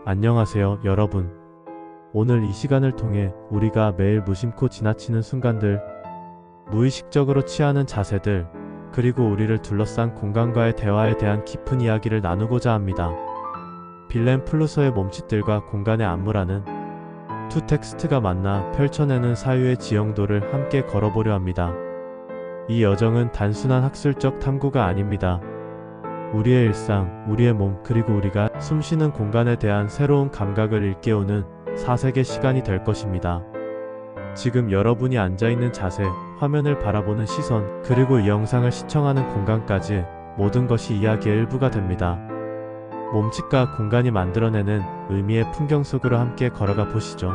안녕하세요, 여러분. 오늘 이 시간을 통해 우리가 매일 무심코 지나치는 순간들, 무의식적으로 취하는 자세들, 그리고 우리를 둘러싼 공간과의 대화에 대한 깊은 이야기를 나누고자 합니다. 빌렌 플루서의 몸짓들과 공간의 안무라는 두 텍스트가 만나 펼쳐내는 사유의 지형도를 함께 걸어보려 합니다. 이 여정은 단순한 학술적 탐구가 아닙니다. 우리의 일상, 우리의 몸, 그리고 우리가 숨쉬는 공간에 대한 새로운 감각을 일깨우는 4세계 시간이 될 것입니다. 지금 여러분이 앉아있는 자세, 화면을 바라보는 시선, 그리고 이 영상을 시청하는 공간까지 모든 것이 이야기의 일부가 됩니다. 몸짓과 공간이 만들어내는 의미의 풍경 속으로 함께 걸어가 보시죠.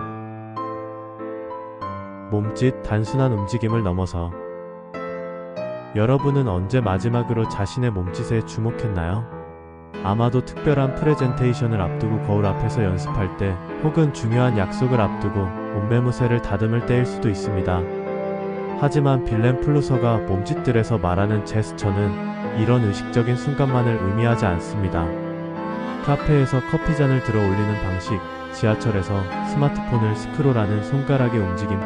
몸짓, 단순한 움직임을 넘어서 여러분은 언제 마지막으로 자신의 몸짓에 주목했나요? 아마도 특별한 프레젠테이션을 앞두고 거울 앞에서 연습할 때, 혹은 중요한 약속을 앞두고 옷매무새를 다듬을 때일 수도 있습니다. 하지만 빌렌 플루서가 몸짓들에서 말하는 제스처는 이런 의식적인 순간만을 의미하지 않습니다. 카페에서 커피잔을 들어 올리는 방식, 지하철에서 스마트폰을 스크롤하는 손가락의 움직임,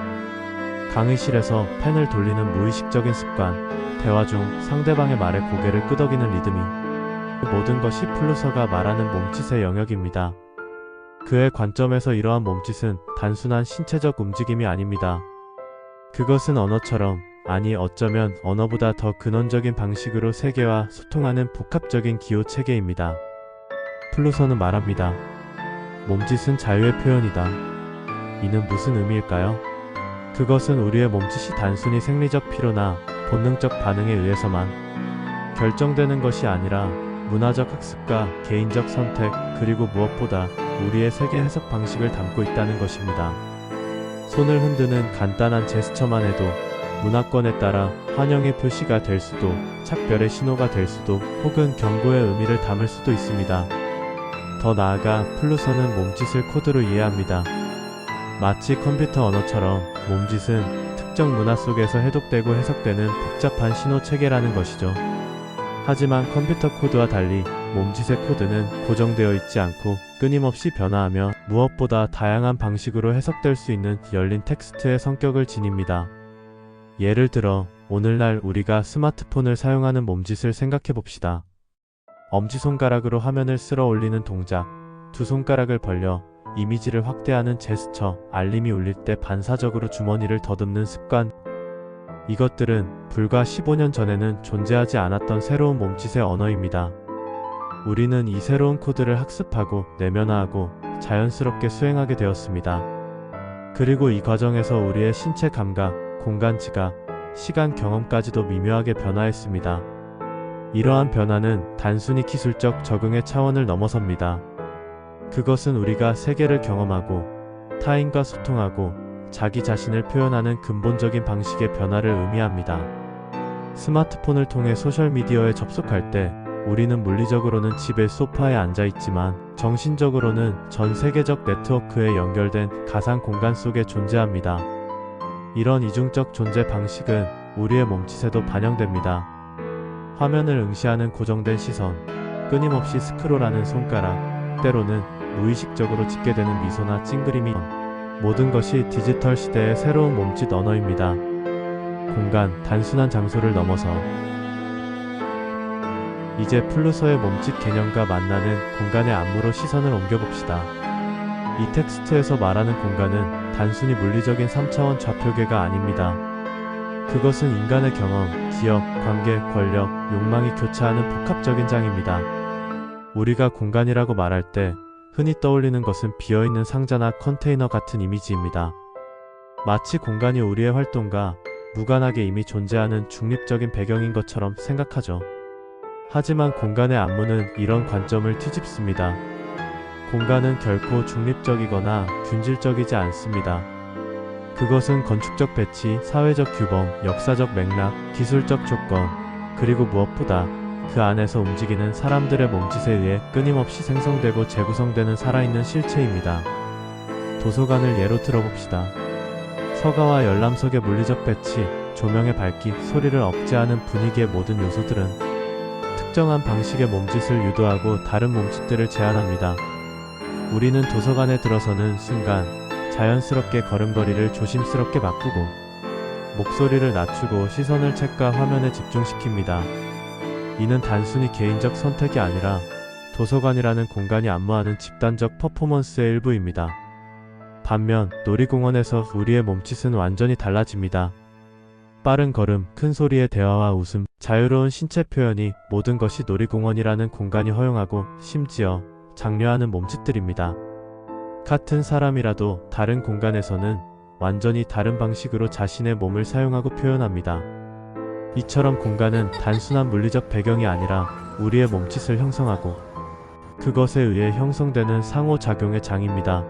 강의실에서 펜을 돌리는 무의식적인 습관, 대화 중 상대방의 말에 고개를 끄덕이는 리듬이, 모든 것이 플루서가 말하는 몸짓의 영역입니다. 그의 관점에서 이러한 몸짓은 단순한 신체적 움직임이 아닙니다. 그것은 언어처럼, 아니 어쩌면 언어보다 더 근원적인 방식으로 세계와 소통하는 복합적인 기호 체계입니다. 플루서는 말합니다. 몸짓은 자유의 표현이다. 이는 무슨 의미일까요? 그것은 우리의 몸짓이 단순히 생리적 필요나 본능적 반응에 의해서만 결정되는 것이 아니라 문화적 학습과 개인적 선택, 그리고 무엇보다 우리의 세계 해석 방식을 담고 있다는 것입니다. 손을 흔드는 간단한 제스처만 해도 문화권에 따라 환영의 표시가 될 수도, 착별의 신호가 될 수도, 혹은 경고의 의미를 담을 수도 있습니다. 더 나아가 플루서는 몸짓을 코드로 이해합니다. 마치 컴퓨터 언어처럼 몸짓은 특정 문화 속에서 해독되고 해석되는 복잡한 신호 체계라는 것이죠. 하지만 컴퓨터 코드와 달리 몸짓의 코드는 고정되어 있지 않고 끊임없이 변화하며 무엇보다 다양한 방식으로 해석될 수 있는 열린 텍스트의 성격을 지닙니다. 예를 들어 오늘날 우리가 스마트폰을 사용하는 몸짓을 생각해 봅시다. 엄지손가락으로 화면을 쓸어 올리는 동작, 두 손가락을 벌려 이미지를 확대하는 제스처, 알림이 울릴 때 반사적으로 주머니를 더듬는 습관. 이것들은 불과 15년 전에는 존재하지 않았던 새로운 몸짓의 언어입니다. 우리는 이 새로운 코드를 학습하고 내면화하고 자연스럽게 수행하게 되었습니다. 그리고 이 과정에서 우리의 신체 감각, 공간 지각, 시간 경험까지도 미묘하게 변화했습니다. 이러한 변화는 단순히 기술적 적응의 차원을 넘어섭니다. 그것은 우리가 세계를 경험하고 타인과 소통하고 자기 자신을 표현하는 근본적인 방식의 변화를 의미합니다. 스마트폰을 통해 소셜미디어에 접속할 때 우리는 물리적으로는 집의 소파에 앉아있지만 정신적으로는 전 세계적 네트워크에 연결된 가상 공간 속에 존재합니다. 이런 이중적 존재 방식은 우리의 몸짓에도 반영됩니다. 화면을 응시하는 고정된 시선, 끊임없이 스크롤하는 손가락, 때로는 무의식적으로 짓게 되는 미소나 찡그림이, 모든 것이 디지털 시대의 새로운 몸짓 언어입니다. 공간, 단순한 장소를 넘어서 이제 플루서의 몸짓 개념과 만나는 공간의 안무로 시선을 옮겨봅시다. 이 텍스트에서 말하는 공간은 단순히 물리적인 3차원 좌표계가 아닙니다. 그것은 인간의 경험, 기억, 관계, 권력, 욕망이 교차하는 복합적인 장입니다. 우리가 공간이라고 말할 때 흔히 떠올리는 것은 비어있는 상자나 컨테이너 같은 이미지입니다. 마치 공간이 우리의 활동과 무관하게 이미 존재하는 중립적인 배경인 것처럼 생각하죠. 하지만 공간의 안무는 이런 관점을 뒤집습니다. 공간은 결코 중립적이거나 균질적이지 않습니다. 그것은 건축적 배치, 사회적 규범, 역사적 맥락, 기술적 조건, 그리고 무엇보다 그 안에서 움직이는 사람들의 몸짓에 의해 끊임없이 생성되고 재구성되는 살아있는 실체입니다. 도서관을 예로 들어봅시다. 서가와 열람석의 물리적 배치, 조명의 밝기, 소리를 억제하는 분위기의 모든 요소들은 특정한 방식의 몸짓을 유도하고 다른 몸짓들을 제한합니다. 우리는 도서관에 들어서는 순간 자연스럽게 걸음걸이를 조심스럽게 바꾸고 목소리를 낮추고 시선을 책과 화면에 집중시킵니다. 이는 단순히 개인적 선택이 아니라 도서관이라는 공간이 안무하는 집단적 퍼포먼스의 일부입니다. 반면 놀이공원에서 우리의 몸짓은 완전히 달라집니다. 빠른 걸음, 큰 소리의 대화와 웃음, 자유로운 신체 표현이 모든 것이 놀이공원이라는 공간이 허용하고 심지어 장려하는 몸짓들입니다. 같은 사람이라도 다른 공간에서는 완전히 다른 방식으로 자신의 몸을 사용하고 표현합니다. 이처럼 공간은 단순한 물리적 배경이 아니라 우리의 몸짓을 형성하고 그것에 의해 형성되는 상호작용의 장입니다.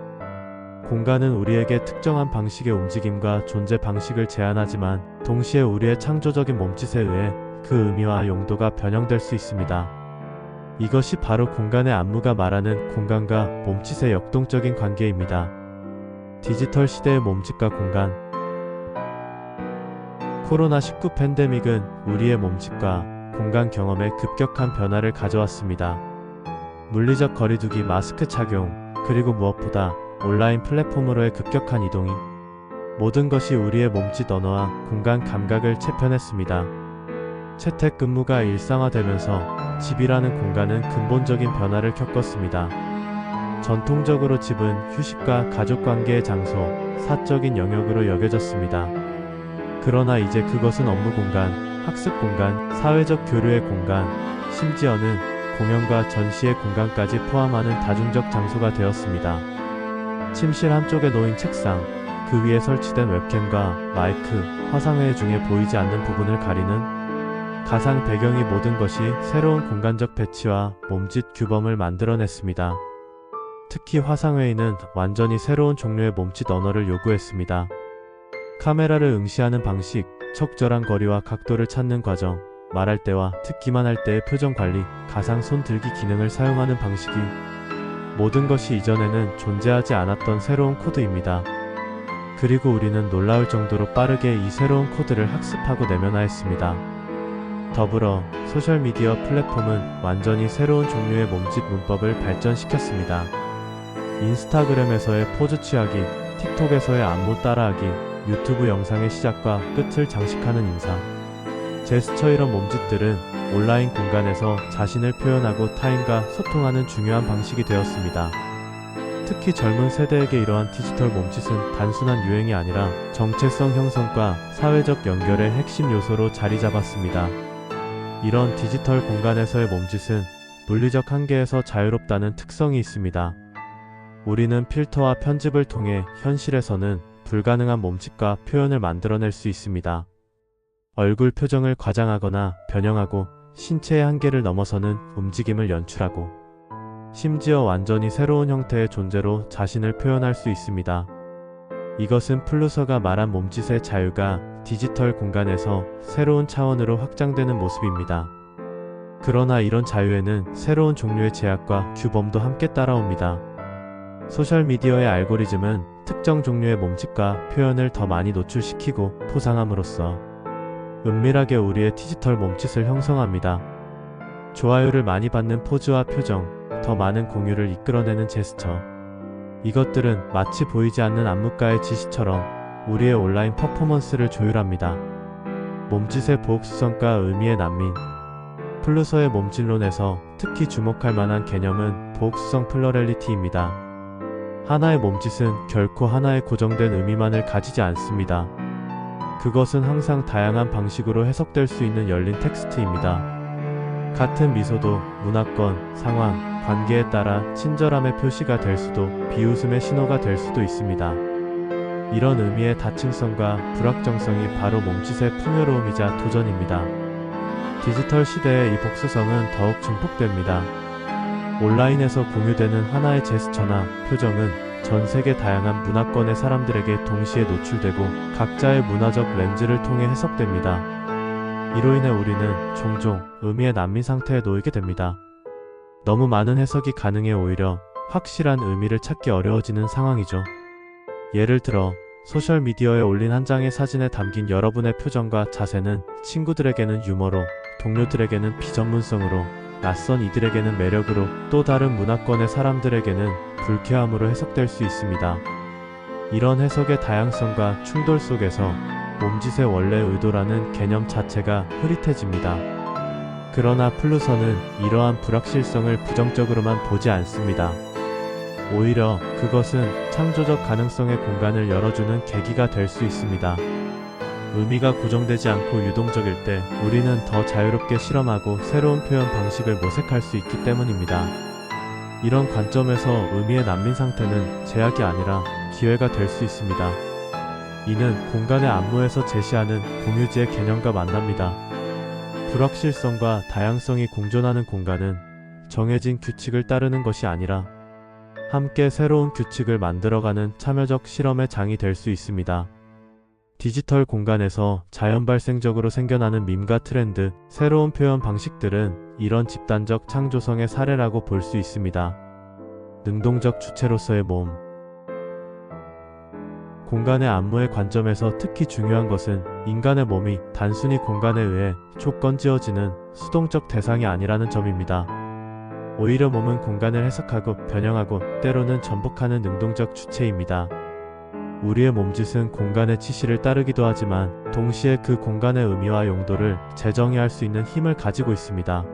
공간은 우리에게 특정한 방식의 움직임과 존재 방식을 제한하지만 동시에 우리의 창조적인 몸짓에 의해 그 의미와 용도가 변형될 수 있습니다. 이것이 바로 공간의 안무가 말하는 공간과 몸짓의 역동적인 관계입니다. 디지털 시대의 몸짓과 공간. 코로나19 팬데믹은 우리의 몸짓과 공간 경험에 급격한 변화를 가져왔습니다. 물리적 거리두기, 마스크 착용, 그리고 무엇보다 온라인 플랫폼으로의 급격한 이동이 모든 것이 우리의 몸짓 언어와 공간 감각을 재편했습니다. 재택근무가 일상화되면서 집이라는 공간은 근본적인 변화를 겪었습니다. 전통적으로 집은 휴식과 가족관계의 장소, 사적인 영역으로 여겨졌습니다. 그러나 이제 그것은 업무 공간, 학습 공간, 사회적 교류의 공간, 심지어는 공연과 전시의 공간까지 포함하는 다중적 장소가 되었습니다. 침실 한쪽에 놓인 책상, 그 위에 설치된 웹캠과 마이크, 화상회의 중에 보이지 않는 부분을 가리는 가상 배경이 모든 것이 새로운 공간적 배치와 몸짓 규범을 만들어냈습니다. 특히 화상회의는 완전히 새로운 종류의 몸짓 언어를 요구했습니다. 카메라를 응시하는 방식, 적절한 거리와 각도를 찾는 과정, 말할 때와 듣기만 할 때의 표정 관리, 가상 손 들기 기능을 사용하는 방식이 모든 것이 이전에는 존재하지 않았던 새로운 코드입니다. 그리고 우리는 놀라울 정도로 빠르게 이 새로운 코드를 학습하고 내면화했습니다. 더불어 소셜미디어 플랫폼은 완전히 새로운 종류의 몸짓 문법을 발전시켰습니다. 인스타그램에서의 포즈 취하기, 틱톡에서의 안무 따라하기, 유튜브 영상의 시작과 끝을 장식하는 인사, 제스처 이런 몸짓들은 온라인 공간에서 자신을 표현하고 타인과 소통하는 중요한 방식이 되었습니다. 특히 젊은 세대에게 이러한 디지털 몸짓은 단순한 유행이 아니라 정체성 형성과 사회적 연결의 핵심 요소로 자리 잡았습니다. 이런 디지털 공간에서의 몸짓은 물리적 한계에서 자유롭다는 특성이 있습니다. 우리는 필터와 편집을 통해 현실에서는 불가능한 몸짓과 표현을 만들어낼 수 있습니다. 얼굴 표정을 과장하거나 변형하고 신체의 한계를 넘어서는 움직임을 연출하고 심지어 완전히 새로운 형태의 존재로 자신을 표현할 수 있습니다. 이것은 플루서가 말한 몸짓의 자유가 디지털 공간에서 새로운 차원으로 확장되는 모습입니다. 그러나 이런 자유에는 새로운 종류의 제약과 규범도 함께 따라옵니다. 소셜미디어의 알고리즘은 특정 종류의 몸짓과 표현을 더 많이 노출시키고 포장함으로써 은밀하게 우리의 디지털 몸짓을 형성합니다. 좋아요를 많이 받는 포즈와 표정, 더 많은 공유를 이끌어내는 제스처. 이것들은 마치 보이지 않는 안무가의 지시처럼 우리의 온라인 퍼포먼스를 조율합니다. 몸짓의 보옥수성과 의미의 난민. 플루서의 몸짓론에서 특히 주목할 만한 개념은 보옥수성 플러렐리티입니다. 하나의 몸짓은 결코 하나의 고정된 의미만을 가지지 않습니다. 그것은 항상 다양한 방식으로 해석될 수 있는 열린 텍스트입니다. 같은 미소도 문화권, 상황, 관계에 따라 친절함의 표시가 될 수도 비웃음의 신호가 될 수도 있습니다. 이런 의미의 다층성과 불확정성이 바로 몸짓의 풍요로움이자 도전입니다. 디지털 시대의 이 복수성은 더욱 증폭됩니다. 온라인에서 공유되는 하나의 제스처나 표정은 전 세계 다양한 문화권의 사람들에게 동시에 노출되고 각자의 문화적 렌즈를 통해 해석됩니다. 이로 인해 우리는 종종 의미의 난민 상태에 놓이게 됩니다. 너무 많은 해석이 가능해 오히려 확실한 의미를 찾기 어려워지는 상황이죠. 예를 들어 소셜미디어에 올린 한 장의 사진에 담긴 여러분의 표정과 자세는 친구들에게는 유머로, 동료들에게는 비전문성으로, 낯선 이들에게는 매력으로, 또 다른 문화권의 사람들에게는 불쾌함으로 해석될 수 있습니다. 이런 해석의 다양성과 충돌 속에서 몸짓의 원래 의도라는 개념 자체가 흐릿해집니다. 그러나 플루서는 이러한 불확실성을 부정적으로만 보지 않습니다. 오히려 그것은 창조적 가능성의 공간을 열어주는 계기가 될 수 있습니다. 의미가 고정되지 않고 유동적일 때 우리는 더 자유롭게 실험하고 새로운 표현 방식을 모색할 수 있기 때문입니다. 이런 관점에서 의미의 난민 상태는 제약이 아니라 기회가 될 수 있습니다. 이는 공간의 안무에서 제시하는 공유지의 개념과 만납니다. 불확실성과 다양성이 공존하는 공간은 정해진 규칙을 따르는 것이 아니라 함께 새로운 규칙을 만들어가는 참여적 실험의 장이 될 수 있습니다. 디지털 공간에서 자연 발생적으로 생겨나는 밈과 트렌드, 새로운 표현 방식들은 이런 집단적 창조성의 사례라고 볼 수 있습니다. 능동적 주체로서의 몸. 공간의 안무의 관점에서 특히 중요한 것은 인간의 몸이 단순히 공간에 의해 조건지어지는 수동적 대상이 아니라는 점입니다. 오히려 몸은 공간을 해석하고 변형하고 때로는 전복하는 능동적 주체입니다. 우리의 몸짓은 공간의 지시를 따르기도 하지만 동시에 그 공간의 의미와 용도를 재정의할 수 있는 힘을 가지고 있습니다.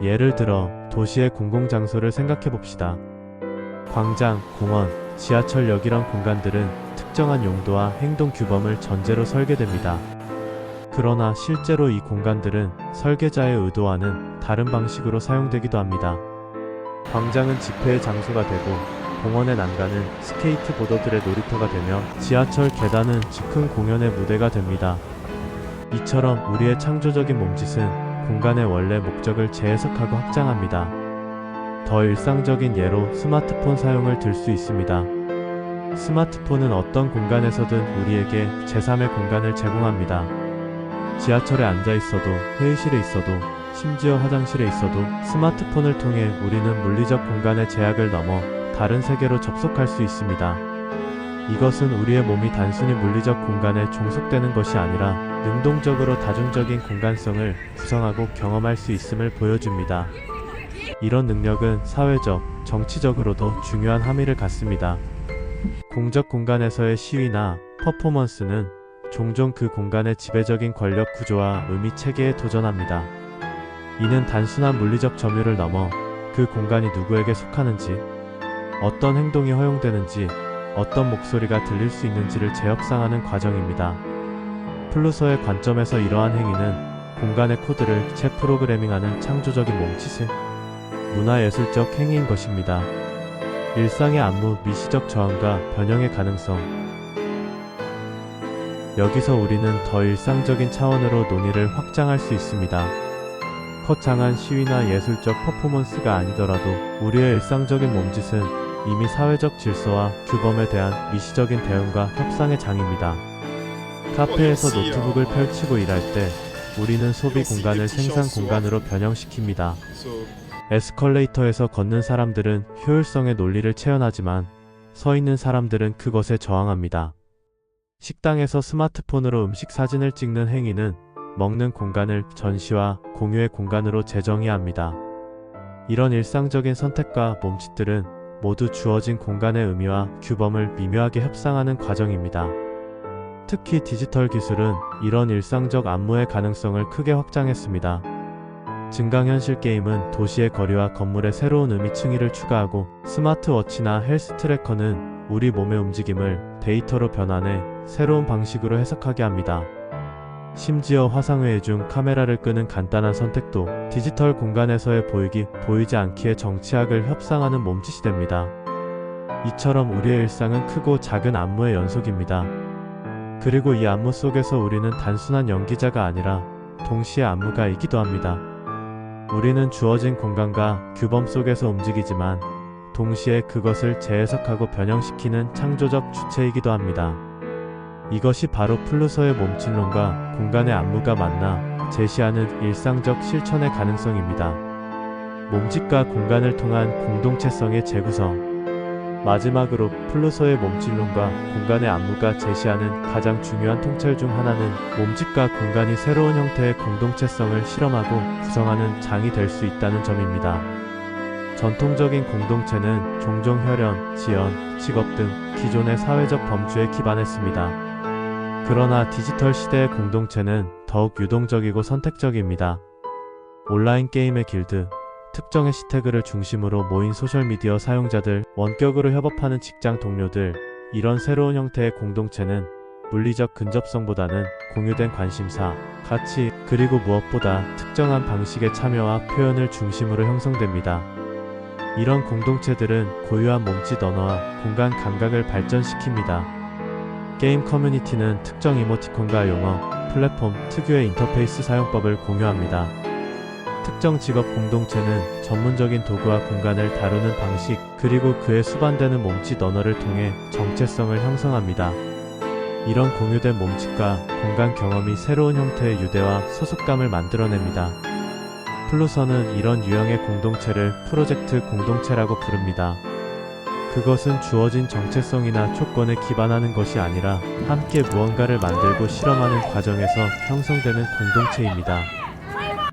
예를 들어 도시의 공공장소를 생각해봅시다. 광장, 공원, 지하철역 이런 공간들은 특정한 용도와 행동 규범을 전제로 설계됩니다. 그러나 실제로 이 공간들은 설계자의 의도와는 다른 방식으로 사용되기도 합니다. 광장은 집회의 장소가 되고 공원의 난간은 스케이트보더들의 놀이터가 되며 지하철 계단은 즉흥 공연의 무대가 됩니다. 이처럼 우리의 창조적인 몸짓은 공간의 원래 목적을 재해석하고 확장합니다. 더 일상적인 예로 스마트폰 사용을 들 수 있습니다. 스마트폰은 어떤 공간에서든 우리에게 제3의 공간을 제공합니다. 지하철에 앉아 있어도, 회의실에 있어도, 심지어 화장실에 있어도 스마트폰을 통해 우리는 물리적 공간의 제약을 넘어 다른 세계로 접속할 수 있습니다. 이것은 우리의 몸이 단순히 물리적 공간에 종속되는 것이 아니라 능동적으로 다중적인 공간성을 구성하고 경험할 수 있음을 보여줍니다. 이런 능력은 사회적, 정치적으로도 중요한 함의를 갖습니다. 공적 공간에서의 시위나 퍼포먼스는 종종 그 공간의 지배적인 권력 구조와 의미 체계에 도전합니다. 이는 단순한 물리적 점유를 넘어 그 공간이 누구에게 속하는지, 어떤 행동이 허용되는지, 어떤 목소리가 들릴 수 있는지를 재협상하는 과정입니다. 플루서의 관점에서 이러한 행위는 공간의 코드를 재프로그래밍하는 창조적인 몸짓은 문화예술적 행위인 것입니다. 일상의 안무, 미시적 저항과 변형의 가능성. 여기서 우리는 더 일상적인 차원으로 논의를 확장할 수 있습니다. 거창한 시위나 예술적 퍼포먼스가 아니더라도 우리의 일상적인 몸짓은 이미 사회적 질서와 규범에 대한 미시적인 대응과 협상의 장입니다. 카페에서 노트북을 펼치고 일할 때 우리는 소비 공간을 생산 공간으로 변형시킵니다. 에스컬레이터에서 걷는 사람들은 효율성의 논리를 체현하지만 서 있는 사람들은 그것에 저항합니다. 식당에서 스마트폰으로 음식 사진을 찍는 행위는 먹는 공간을 전시와 공유의 공간으로 재정의합니다. 이런 일상적인 선택과 몸짓들은 모두 주어진 공간의 의미와 규범을 미묘하게 협상하는 과정입니다. 특히 디지털 기술은 이런 일상적 안무의 가능성을 크게 확장했습니다. 증강현실 게임은 도시의 거리와 건물의 새로운 의미층위를 추가하고, 스마트워치나 헬스 트래커는 우리 몸의 움직임을 데이터로 변환해 새로운 방식으로 해석하게 합니다. 심지어 화상회의 중 카메라를 끄는 간단한 선택도 디지털 공간에서의 보이지 않기에 정치학을 협상하는 몸짓이 됩니다. 이처럼 우리의 일상은 크고 작은 안무의 연속입니다. 그리고 이 안무 속에서 우리는 단순한 연기자가 아니라 동시에 안무가이기도 합니다. 우리는 주어진 공간과 규범 속에서 움직이지만 동시에 그것을 재해석하고 변형시키는 창조적 주체이기도 합니다. 이것이 바로 플루서의 몸짓론과 공간의 안무가 만나 제시하는 일상적 실천의 가능성입니다. 몸짓과 공간을 통한 공동체성의 재구성. 마지막으로 플루소의 몸짓론과 공간의 안무가 제시하는 가장 중요한 통찰 중 하나는 몸짓과 공간이 새로운 형태의 공동체성을 실험하고 구성하는 장이 될 수 있다는 점입니다. 전통적인 공동체는 종종 혈연, 지연, 직업 등 기존의 사회적 범주에 기반했습니다. 그러나 디지털 시대의 공동체는 더욱 유동적이고 선택적입니다. 온라인 게임의 길드, 특정 해시태그를 중심으로 모인 소셜미디어 사용자들, 원격으로 협업하는 직장 동료들, 이런 새로운 형태의 공동체는 물리적 근접성보다는 공유된 관심사, 가치, 그리고 무엇보다 특정한 방식의 참여와 표현을 중심으로 형성됩니다. 이런 공동체들은 고유한 몸짓 언어와 공간 감각을 발전시킵니다. 게임 커뮤니티는 특정 이모티콘과 용어, 플랫폼 특유의 인터페이스 사용법을 공유합니다. 특정 직업 공동체는 전문적인 도구와 공간을 다루는 방식, 그리고 그에 수반되는 몸짓 언어를 통해 정체성을 형성합니다. 이런 공유된 몸짓과 공간 경험이 새로운 형태의 유대와 소속감을 만들어냅니다. 플루서는 이런 유형의 공동체를 프로젝트 공동체라고 부릅니다. 그것은 주어진 정체성이나 조건에 기반하는 것이 아니라 함께 무언가를 만들고 실험하는 과정에서 형성되는 공동체입니다.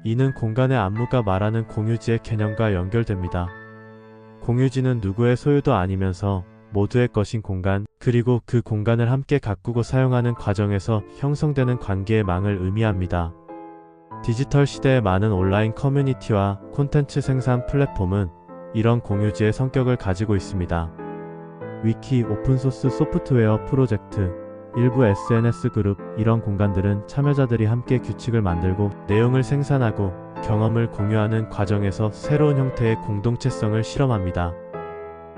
이는 공간의 안무가 말하는 공유지의 개념과 연결됩니다. 공유지는 누구의 소유도 아니면서 모두의 것인 공간, 그리고 그 공간을 함께 가꾸고 사용하는 과정에서 형성되는 관계의 망을 의미합니다. 디지털 시대의 많은 온라인 커뮤니티와 콘텐츠 생산 플랫폼은 이런 공유지의 성격을 가지고 있습니다. 위키, 오픈소스 소프트웨어 프로젝트, 일부 SNS 그룹, 이런 공간들은 참여자들이 함께 규칙을 만들고 내용을 생산하고 경험을 공유하는 과정에서 새로운 형태의 공동체성을 실험합니다.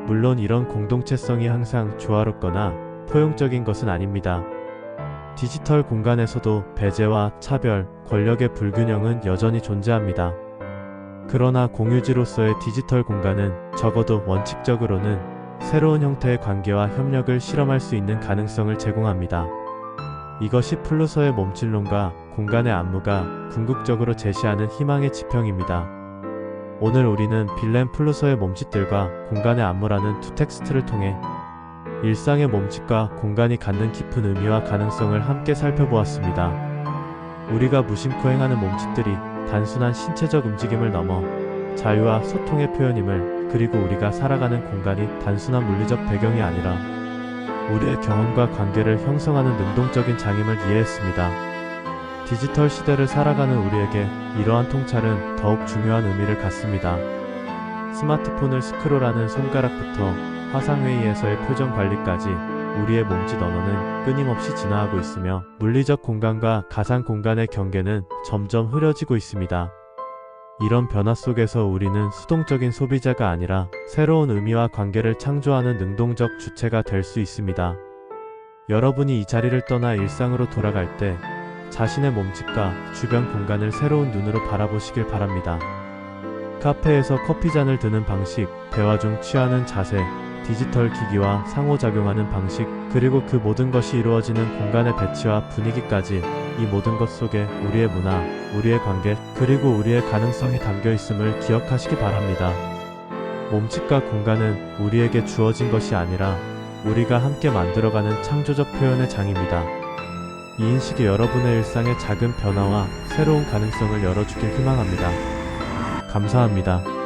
물론 이런 공동체성이 항상 조화롭거나 포용적인 것은 아닙니다. 디지털 공간에서도 배제와 차별, 권력의 불균형은 여전히 존재합니다. 그러나 공유지로서의 디지털 공간은 적어도 원칙적으로는 새로운 형태의 관계와 협력을 실험할 수 있는 가능성을 제공합니다. 이것이 플루서의 몸짓론과 공간의 안무가 궁극적으로 제시하는 희망의 지평입니다. 오늘 우리는 빌렌 플루서의 몸짓들과 공간의 안무라는 두 텍스트를 통해 일상의 몸짓과 공간이 갖는 깊은 의미와 가능성을 함께 살펴보았습니다. 우리가 무심코 행하는 몸짓들이 단순한 신체적 움직임을 넘어 자유와 소통의 표현임을, 그리고 우리가 살아가는 공간이 단순한 물리적 배경이 아니라 우리의 경험과 관계를 형성하는 능동적인 장임을 이해했습니다. 디지털 시대를 살아가는 우리에게 이러한 통찰은 더욱 중요한 의미를 갖습니다. 스마트폰을 스크롤하는 손가락부터 화상회의에서의 표정 관리까지 우리의 몸짓 언어는 끊임없이 진화하고 있으며 물리적 공간과 가상 공간의 경계는 점점 흐려지고 있습니다. 이런 변화 속에서 우리는 수동적인 소비자가 아니라 새로운 의미와 관계를 창조하는 능동적 주체가 될 수 있습니다. 여러분이 이 자리를 떠나 일상으로 돌아갈 때 자신의 몸짓과 주변 공간을 새로운 눈으로 바라보시길 바랍니다. 카페에서 커피잔을 드는 방식, 대화 중 취하는 자세, 디지털 기기와 상호작용하는 방식, 그리고 그 모든 것이 이루어지는 공간의 배치와 분위기까지, 이 모든 것 속에 우리의 문화, 우리의 관계, 그리고 우리의 가능성이 담겨 있음을 기억하시기 바랍니다. 몸짓과 공간은 우리에게 주어진 것이 아니라 우리가 함께 만들어가는 창조적 표현의 장입니다. 이 인식이 여러분의 일상의 작은 변화와 새로운 가능성을 열어주길 희망합니다. 감사합니다.